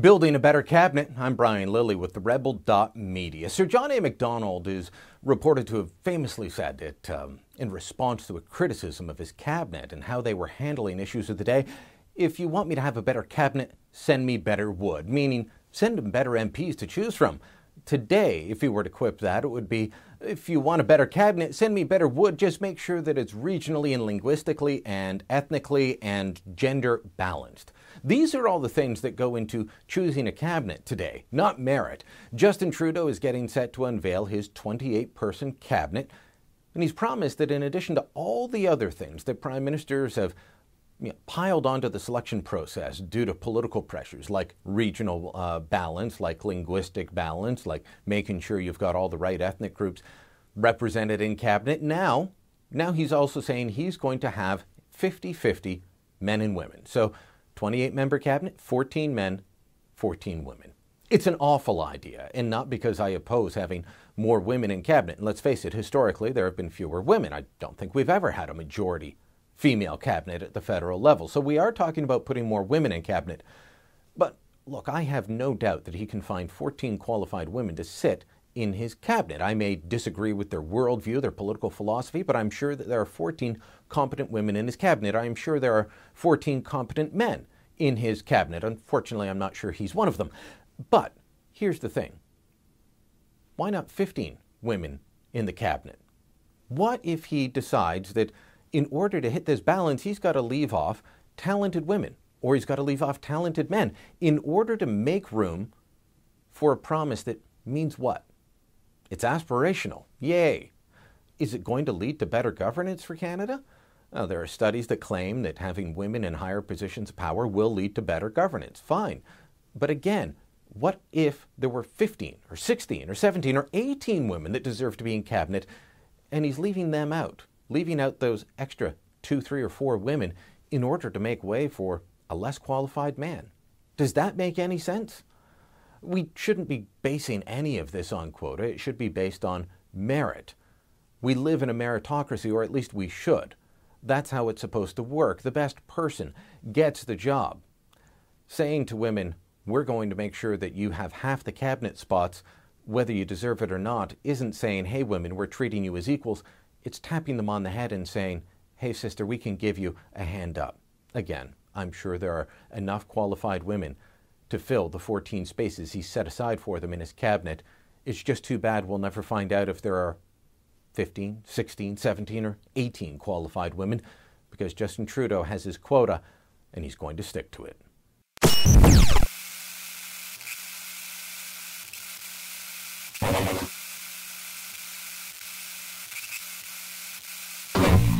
Building a better cabinet. I'm Brian Lilley with TheRebel.Media. Sir John A. Macdonald is reported to have famously said that in response to a criticism of his cabinet and how they were handling issues of the day, if you want me to have a better cabinet, send me better wood, meaning send him better MPs to choose from. Today, if he were to quip that, it would be, if you want a better cabinet, send me better wood, just make sure that it's regionally and linguistically and ethnically and gender balanced. These are all the things that go into choosing a cabinet today, not merit. Justin Trudeau is getting set to unveil his 28-person cabinet, and he's promised that in addition to all the other things that prime ministers have piled onto the selection process due to political pressures like regional balance, like linguistic balance, like making sure you've got all the right ethnic groups represented in cabinet. Now he's also saying he's going to have 50-50 men and women. So 28-member cabinet, 14 men, 14 women. It's an awful idea, and not because I oppose having more women in cabinet. And let's face it, historically there have been fewer women. I don't think we've ever had a majority female cabinet at the federal level. So we are talking about putting more women in cabinet. But look, I have no doubt that he can find 14 qualified women to sit in his cabinet. I may disagree with their worldview, their political philosophy, but I'm sure that there are 14 competent women in his cabinet. I am sure there are 14 competent men in his cabinet. Unfortunately, I'm not sure he's one of them. But here's the thing. Why not 15 women in the cabinet? What if he decides that in order to hit this balance, he's got to leave off talented women, or he's got to leave off talented men in order to make room for a promise that means what? It's aspirational. Yay. Is it going to lead to better governance for Canada? Well, there are studies that claim that having women in higher positions of power will lead to better governance. Fine. But again, what if there were 15 or 16 or 17 or 18 women that deserve to be in cabinet and he's leaving them out? Leaving out those extra 2, 3, or 4 women in order to make way for a less qualified man. Does that make any sense? We shouldn't be basing any of this on quota. It should be based on merit. We live in a meritocracy, or at least we should. That's how it's supposed to work. The best person gets the job. Saying to women, we're going to make sure that you have half the cabinet spots, whether you deserve it or not, isn't saying, hey women, we're treating you as equals. It's tapping them on the head and saying, hey sister, we can give you a hand up. Again, I'm sure there are enough qualified women to fill the 14 spaces he set aside for them in his cabinet. It's just too bad we'll never find out if there are 15, 16, 17, or 18 qualified women, because Justin Trudeau has his quota and he's going to stick to it.